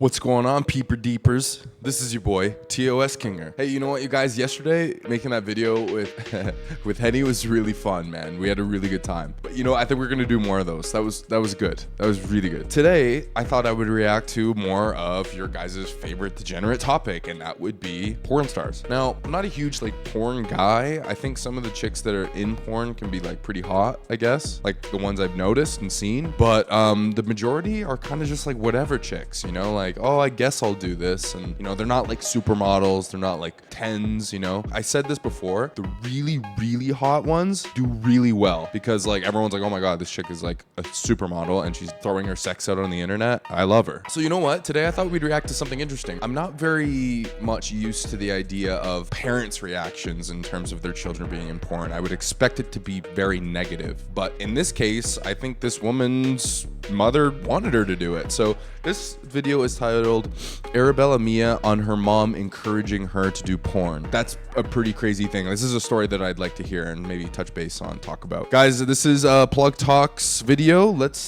What's going on, peeper deepers? This is your boy, TOSKinger. Hey, you know what, you guys? Yesterday, making that video with with Henny was really fun, man. We had a really good time. But you know, I think we're gonna do more of those. That was good. That was really good. Today, I thought I would react to more of your guys' favorite degenerate topic, and that would be porn stars. Now, I'm not a huge porn guy. I think some of the chicks that are in porn can be pretty hot, I guess, like the ones I've noticed and seen. But the majority are kind of just whatever chicks, you know, oh, I guess I'll do this. And, you know, they're not supermodels. They're not 10s, you know. I said this before. The really, really hot ones do really well because, everyone's oh my God, this chick is a supermodel and she's throwing her sex out on the internet. I love her. So, you know what? Today I thought we'd react to something interesting. I'm not very much used to the idea of parents' reactions in terms of their children being in porn. I would expect it to be very negative. But in this case, I think this woman's mother wanted her to do it. So this video is titled Arabella Mia on her mom encouraging her to do porn. That's a pretty crazy thing. This is a story that I'd like to hear and maybe touch base on, talk about. Guys, this is Plug Talks video. Let's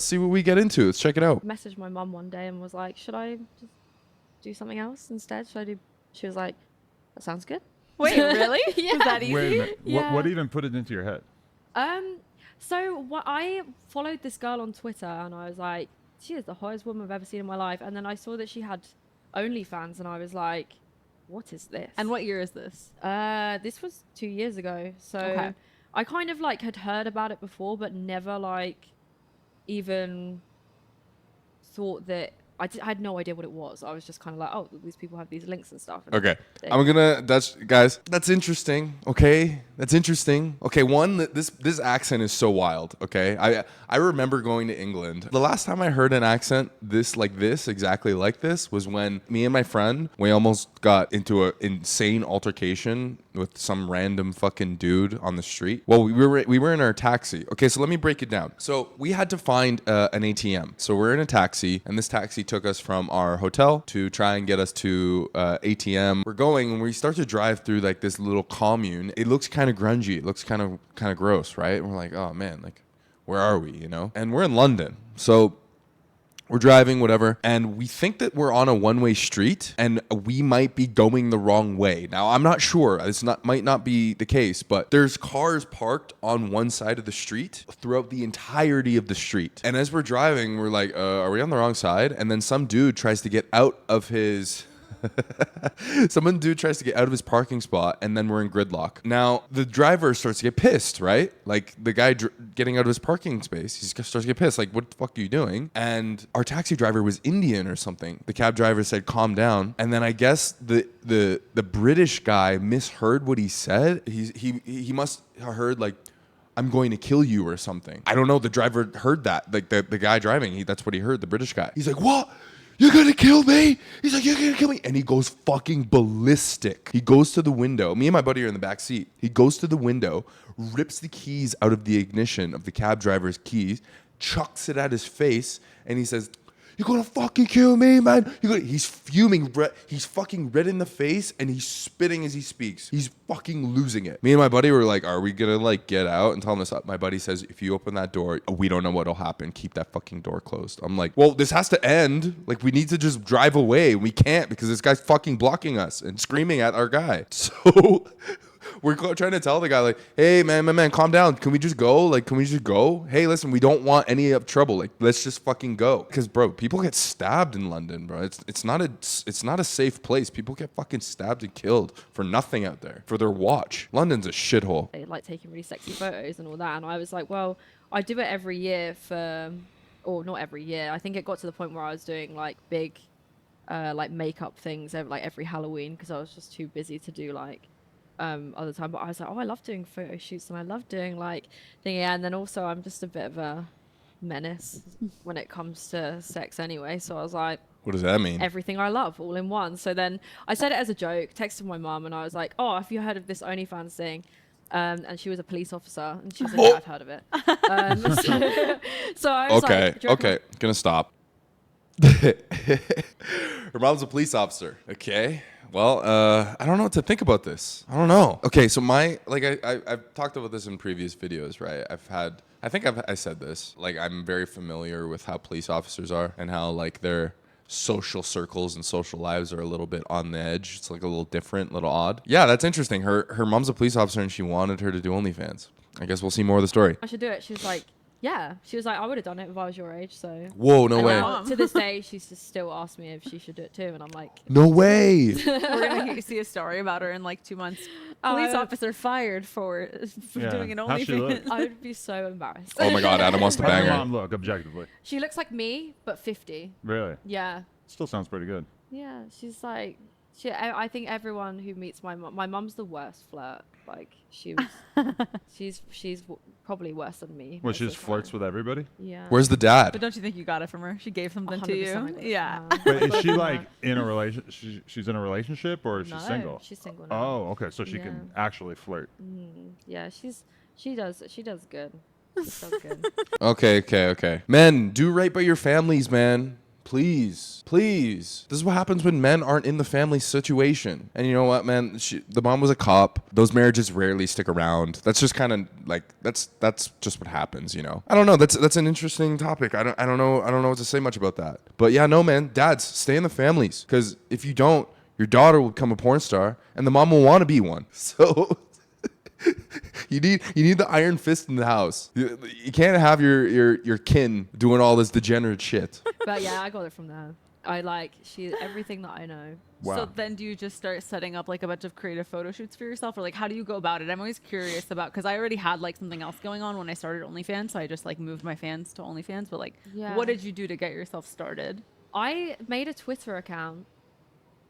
see what we get into. Let's check it out. Messaged my mum one day and was like, should I just do something else instead? She was like, that sounds good. Wait, really? Yeah. Was that easy? Wait a minute. Yeah. What even put it into your head? So I followed this girl on Twitter and I was like, she is the hottest woman I've ever seen in my life. And then I saw that she had ONLYFANS and I was like, what is this? And what year is this? This was 2 years ago. So Okay. I kind of had heard about it before, but never even thought that I had no idea what it was. I was just kind of oh, these people have these links and stuff. And Okay, that's interesting. Okay, that's interesting. Okay, this accent is so wild. Okay, I remember going to England. The last time I heard an accent exactly like this was when me and my friend, we almost got into an insane altercation with some random fucking dude on the street. Well, we were in our taxi. Okay, so let me break it down. So we had to find an ATM. So we're in a taxi, and this taxi took us from our hotel to try and get us to ATM. We're going, and we start to drive through this little commune. It looks kind of grungy. It looks kind of gross, right? And we're like, oh man, where are we? You know? And we're in London, so we're driving, whatever, and we think that we're on a one-way street, and we might be going the wrong way. Now, I'm not sure. Might not be the case, but there's cars parked on one side of the street throughout the entirety of the street. And as we're driving, we're like, are we on the wrong side? And then some dude tries to get out of his... tries to get out of his parking spot, and then we're in gridlock. Now, the driver starts to get pissed, right? The guy getting out of his parking space, he starts to get pissed. What the fuck are you doing? And our taxi driver was Indian or something. The cab driver said, calm down. And then I guess the British guy misheard what he said. He must have heard, I'm going to kill you or something. I don't know. The driver heard that. The guy driving, that's what he heard, the British guy. He's like, what? You're gonna kill me? He's like, you're gonna kill me? And he goes fucking ballistic. He goes to the window. Me and my buddy are in the back seat. He goes to the window, rips the keys out of the ignition of the cab driver's keys, chucks it at his face, and he says, you're gonna fucking kill me, man. He's fuming. He's fucking red in the face, and he's spitting as he speaks. He's fucking losing it. Me and my buddy were like, are we gonna get out and tell him this? My buddy says, if you open that door, we don't know what'll happen. Keep that fucking door closed. I'm like, well, this has to end. We need to just drive away. We can't because this guy's fucking blocking us and screaming at our guy. So... we're trying to tell the guy, hey, man, calm down. Can we just go? Can we just go? Hey, listen, we don't want any of trouble. Let's just fucking go. Because, bro, people get stabbed in London, bro. It's not a safe place. People get fucking stabbed and killed for nothing out there, for their watch. London's a shithole. They taking really sexy photos and all that. And I was like, well, I do it every year or not every year. I think it got to the point where I was doing big, makeup things every Halloween because I was just too busy to do other time. But I was like, oh, I love doing photo shoots and I love doing and then also I'm just a bit of a menace when it comes to sex anyway. So I was like, what does that mean? Everything I love all in one. So then I said it as a joke, texted my mum, and I was like, oh, have you heard of this ONLYFANS thing? And she was a police officer, and she was like, yeah, I've heard of it. So I was okay, gonna stop. Her mom's a police officer. Okay. Well, I don't know what to think about this. I don't know. Okay, so I've talked about this in previous videos, right? I think I said this. I'm very familiar with how police officers are and how they're social circles and social lives are a little bit on the edge. It's like a little different, a little odd. Yeah, that's interesting. Her mom's a police officer and she wanted her to do OnlyFans. I guess we'll see more of the story. I should do it. She was like, yeah. She was like, I would have done it if I was your age. So. Whoa, no And way. now, to this day, she's just still asked me if she should do it too, and I'm like, No way. We're gonna see a story about her in like 2 months. Police officer fired for doing an How's she look? OnlyFans. I would be so embarrassed. Oh my God, Adam wants to How's bang your her. mom look objectively? She looks like me, but 50. Really? Yeah. Still sounds pretty good. Yeah, she's like, I think everyone who meets my mum's the worst flirt. Like she was, she's probably worse than me. Well, most she of just the flirts time. with everybody? Yeah. Where's the But dad? don't you think you got it from her? She gave something to 100% I you. got it Yeah. from her. But is she like in a relation? She's in a relationship or is she No, single? she's single now. Oh, okay. So she can Yeah. actually flirt. Yeah, she does good. She does good. Okay. Men, do right by your families, man. Please. This is what happens when men aren't in the family situation. And you know what, man? The mom was a cop. Those marriages rarely stick around. That's just kind of like that's just what happens, you know. I don't know. That's an interesting topic. I don't know what to say much about that. But yeah, no, man. Dads, stay in the families, because if you don't, your daughter will become a porn star, and the mom will want to be one. So. You need the iron fist in the house. You can't have your kin doing all this degenerate shit. But yeah, I got it from there. She's everything that I know. Wow. So then do you just start setting up like a bunch of creative photo shoots for yourself, or like how do you go about it? I'm always curious about, because I already had like something else going on when I started OnlyFans, so I just like moved my fans to OnlyFans. But like, Yeah. what did you do to get yourself started? I made a Twitter account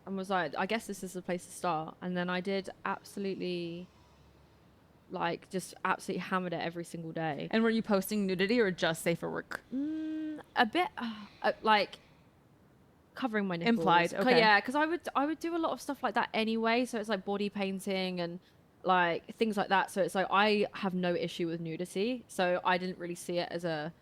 and was like, I guess this is the place to start. And then I did absolutely hammered it every single day. And were you posting nudity or just safe for work? A bit like covering my nipples. Implied, okay. Yeah, because I would do a lot of stuff like that anyway. So it's like body painting and like things like that. So it's like I have no issue with nudity. So I didn't really see it as a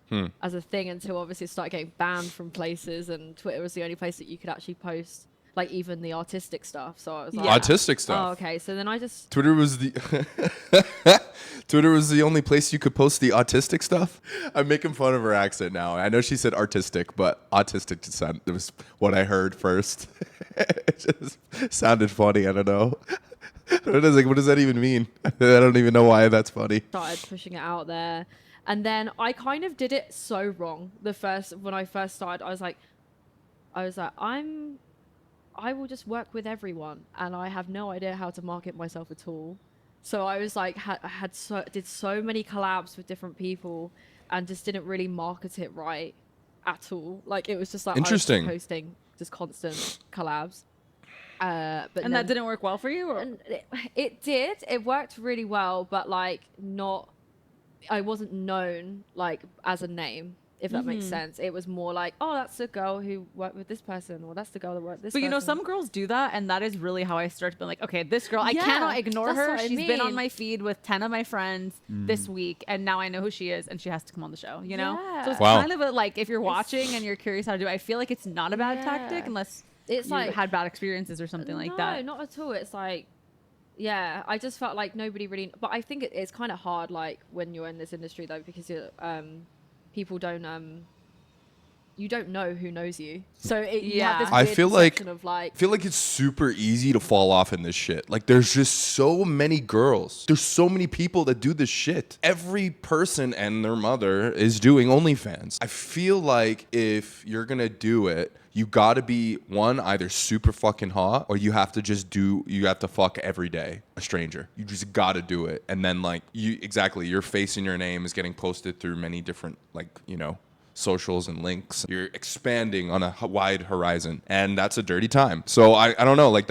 thing until obviously it started getting banned from places, and Twitter was the only place that you could actually post like even the artistic stuff. So I was like, Yeah. Autistic stuff. oh, okay. So then I just Twitter was the only place you could post the autistic stuff. I'm making fun of her accent now. I know she said artistic, but autistic it was what I heard first. It just sounded funny. I don't know. What does that even mean? I don't even know why that's funny. started pushing it out there. And then I kind of did it so wrong. When I first started, I was like, I will just work with everyone, and I have no idea how to market myself at all. So I was like, did so many collabs with different people, and just didn't really market it right at all. Like it was just like Interesting. I was posting just constant collabs. But And that didn't work well for you? Or? and it did. It worked really well, but like not. I wasn't known like as a name, if that makes sense. It was more like, oh, that's the girl who worked with this person, or that's the girl that worked with this. But you know, person. some girls do that, and that is really how I started being like, okay, this girl, I Yeah, cannot ignore that's her. what I She's been on mean. my feed with 10 of my friends this week, and now I know who she is, and she has to come on the show, you know? Yeah. So it's Wow. kind of a, like, if you're watching and you're curious how to do it, I feel like it's not a bad tactic Yeah. unless It's you like- had bad experiences or something like that. No, not at all. It's like, yeah, I just felt like nobody really. But I think it's kind of hard, like when you're in this industry, though, because people don't you don't know who knows you. So you have this I weird feel like- perception of like I feel like it's super easy to fall off in this shit. Like there's just so many girls. There's so many people that do this shit. Every person and their mother is doing OnlyFans. I feel like if you're gonna do it, you gotta be one, either super fucking hot, or you have to fuck every day a stranger. You just gotta do it. And then like your face and your name is getting posted through many different socials and links. You're expanding on a wide horizon, and that's a dirty time. So I don't know, like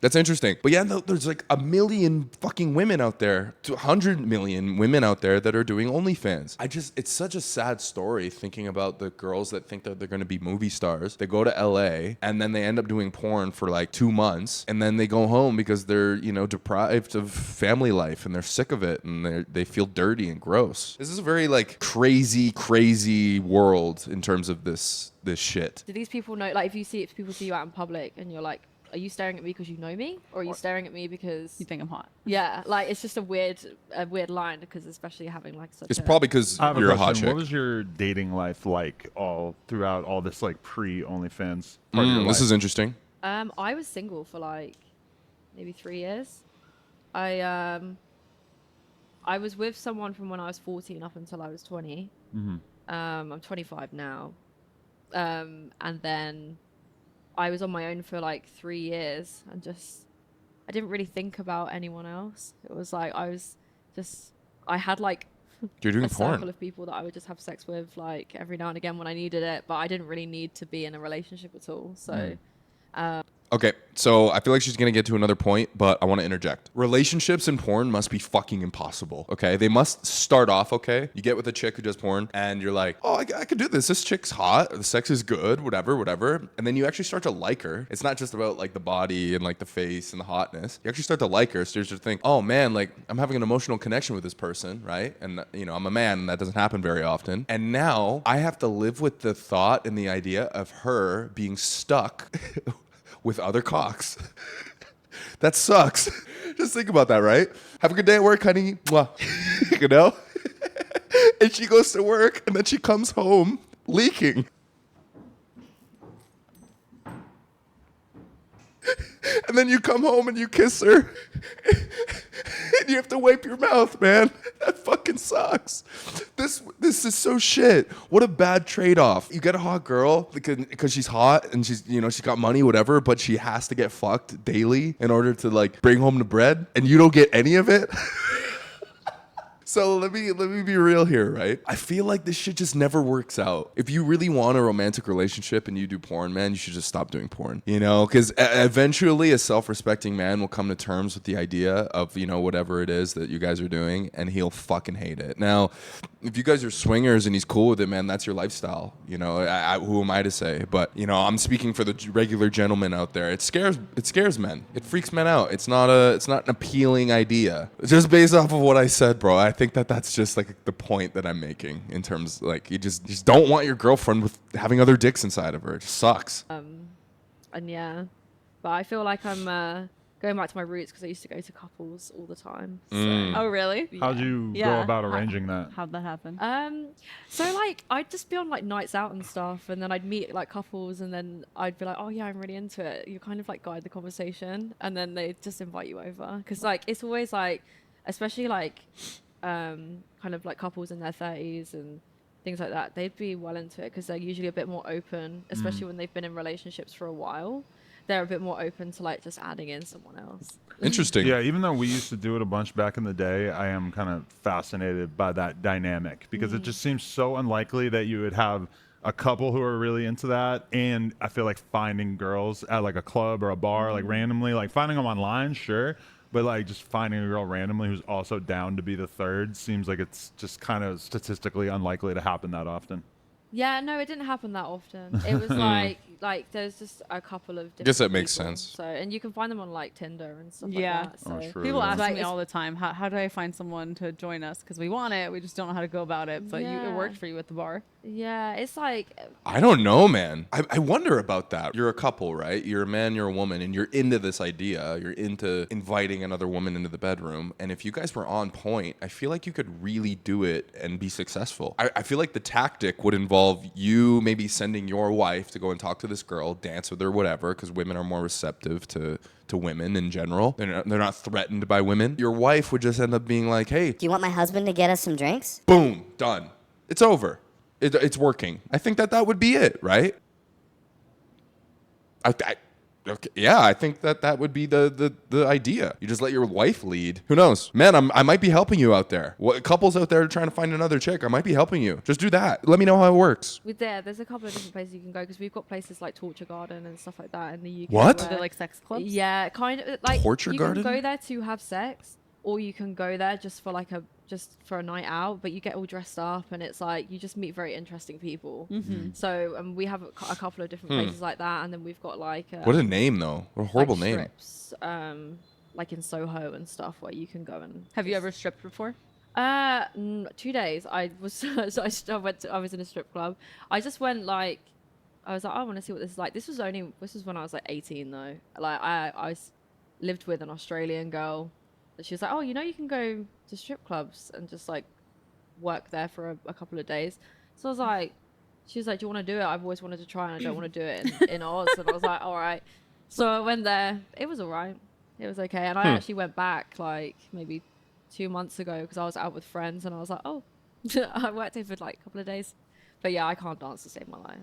that's interesting. But yeah, there's like 1 million fucking women out there, 100 million women out there that are doing OnlyFans. It's such a sad story thinking about the girls that think that they're going to be movie stars. They go to LA and then they end up doing porn for like 2 months, and then they go home because they're, deprived of family life and they're sick of it and they feel dirty and gross. This is a very like crazy world in terms of this shit. do these people know, like if people see you out in public and you're like are you staring at me because you know me, or are you staring at me because You think I'm hot? yeah, like it's just a weird line, because especially having like such It's a probably because I have you're a a hot question. chick. What was your dating life like all throughout all this like pre OnlyFans part of your life? This is interesting. I was single for like maybe 3 years. I was with someone from when I was 14 up until I was 20. I'm 25 now. And then I was on my own for like 3 years, and just I didn't really think about anyone else. It was like I had like You're doing a circle porn. of people that I would just have sex with like every now and again when I needed it, but I didn't really need to be in a relationship at all. So Okay, so I feel like she's gonna get to another point, but I want to interject. Relationships in porn must be fucking impossible. Okay, they must start off okay. You get with a chick who does porn, and you're like, oh, I could do this. This chick's hot. The sex is good. Whatever. And then you actually start to like her. It's not just about like the body and like the face and the hotness. You actually start to like her. So you start to think, oh man, like I'm having an emotional connection with this person, right? And you know, I'm a man, and that doesn't happen very often. And now I have to live with the thought and the idea of her being stuck with other cocks. That sucks. Just think about that, right? Have a good day at work, honey. Mwah. You know? And she goes to work, and then she comes home leaking. And then you come home and you kiss her. And you have to wipe your mouth, man. That fucking sucks. This is so shit. What a bad trade-off. You get a hot girl because she's hot and she's got money, whatever, but she has to get fucked daily in order to like bring home the bread, and you don't get any of it. So let me be real here, right? I feel like this shit just never works out. If you really want a romantic relationship and you do porn, man, you should just stop doing porn. You know, because eventually a self-respecting man will come to terms with the idea of, you know, whatever it is that you guys are doing, and he'll fucking hate it. Now, if you guys are swingers and he's cool with it, man, that's your lifestyle. You know, who am I to say? But, you know, I'm speaking for the regular gentleman out there. It scares men. It freaks men out. It's not an appealing idea. Just based off of what I said, bro, I think that's just like the point that I'm making in terms like you just don't want your girlfriend with having other dicks inside of her. It just sucks. and yeah, but I feel like I'm going back to my roots because I used to go to couples all the time. So, Oh, really? How'd you go Yeah. about arranging that? How'd that happen? so like I'd just be on like nights out and stuff, and then I'd meet like couples, and then I'd be like, oh yeah, I'm really into it. You kind of like guide the conversation, and then they just invite you over, because like it's always like, especially like kind of like couples in their 30s and things like that, they'd be well into it because they're usually a bit more open, especially when they've been in relationships for a while. They're a bit more open to like just adding in someone else. Interesting. Yeah, even though we used to do it a bunch back in the day, I am kind of fascinated by that dynamic because it just seems so unlikely that you would have a couple who are really into that. And I feel like finding girls at like a club or a bar, like randomly, like finding them online, sure. But like just finding a girl randomly who's also down to be the third seems like it's just kind of statistically unlikely to happen that often. Yeah, no, it didn't happen that often. It was like there's just a couple of different Guess that makes people. sense. So, and you can find them on like Tinder and stuff Yeah. like that. So Oh, sure. People ask Like, me it's- all the time, how do I find someone to join us? Because we want it, we just don't know how to go about it. But it Yeah. worked for you at the bar. yeah, it's like I don't know, man. I wonder about that. You're a couple, right? You're a man, you're a woman, and you're into this idea. You're into inviting another woman into the bedroom. And if you guys were on point, I feel like you could really do it and be successful. I feel like the tactic would involve you maybe sending your wife to go and talk to this girl, dance with her, whatever, because women are more receptive to women in general. They're not threatened by women. Your wife would just end up being like, hey, Do you want my husband to get us some drinks? boom, done. It's over. It's working. I think that would be it, right? Okay, yeah, I think that would be the idea. You just let your wife lead. Who knows? Man, I might be helping you out there. What couples out there trying to find another chick? I might be helping you. Just do that. Let me know how it works. there's a couple of different places you can go, because we've got places like Torture Garden and stuff like that in the UK. What? Are they like sex clubs? Yeah, kind of like Torture you Garden? can go there to have sex, or you can go there just for a night out, but you get all dressed up, and it's like you just meet very interesting people. So we have a couple of different places like that, and then we've got like What a name, though. What a horrible like name. strips, like in Soho and stuff, where you can go and Have you ever stripped before? 2 days I was so I was in a strip club. I just went like I was like, I want to see what this is like. This was when I was like 18 though. Like lived with an Australian girl. She was like, oh, you know, you can go to strip clubs and just like work there for a couple of days. So I was like, she was like, do you want to do it? I've always wanted to try and I don't want to do it in Oz. And I was like, all right. So I went there. It was all right. It was okay. And I actually went back like maybe 2 months ago because I was out with friends and I was like, oh, I worked here for like a couple of days. But yeah, I can't dance to save my life.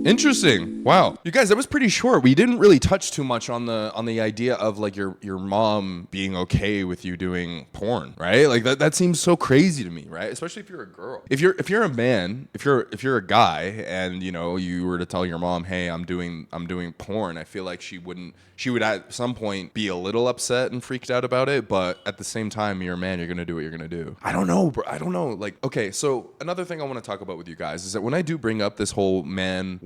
Interesting. Wow. You guys, that was pretty short. We didn't really touch too much on the idea of like your mom being okay with you doing porn, right? Like that seems so crazy to me, right? Especially if you're a girl. If you're a man, if you're a guy and you know, you were to tell your mom, "Hey, I'm doing porn." I feel like she would at some point be a little upset and freaked out about it, but at the same time, you're a man, you're going to do what you're going to do. I don't know, bro. I don't know. Like, okay, so another thing I want to talk about with you guys is that when I do bring up this whole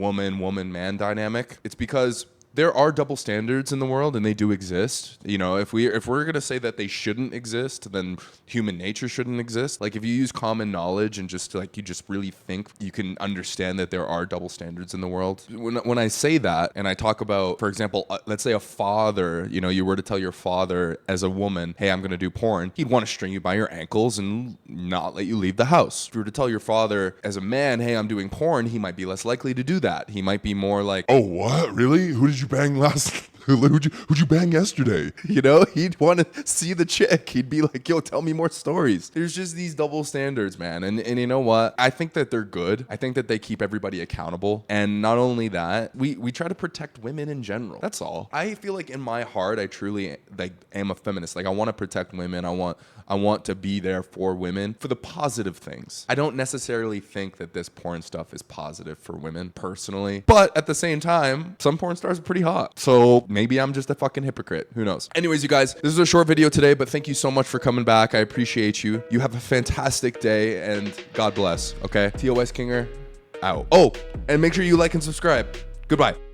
woman, man dynamic, it's because there are double standards in the world and they do exist. You know, if we're going to say that they shouldn't exist, then human nature shouldn't exist. Like if you use common knowledge and just like you just really think you can understand that there are double standards in the world. When I say that and I talk about, for example, let's say a father, you know, you were to tell your father as a woman, "Hey, I'm going to do porn," he'd want to string you by your ankles and not let you leave the house. If you were to tell your father as a man, "Hey, I'm doing porn," he might be less likely to do that. He might be more like, "Oh, what? Really? Who did you bang last? Who'd you bang yesterday?" You know, he'd want to see the chick. He'd be like, "Yo, tell me more stories." There's just these double standards, man. And you know what? I think that they're good. I think that they keep everybody accountable. And not only that, we try to protect women in general. That's all. I feel like in my heart, I truly like am a feminist. Like I want to protect women. I want to be there for women for the positive things. I don't necessarily think that this porn stuff is positive for women personally, but at the same time, some porn stars are pretty hot. So maybe I'm just a fucking hypocrite. Who knows? Anyways, you guys, this is a short video today, but thank you so much for coming back. I appreciate you. You have a fantastic day and God bless. Okay. TOSKinger out. Oh, and make sure you like and subscribe. Goodbye.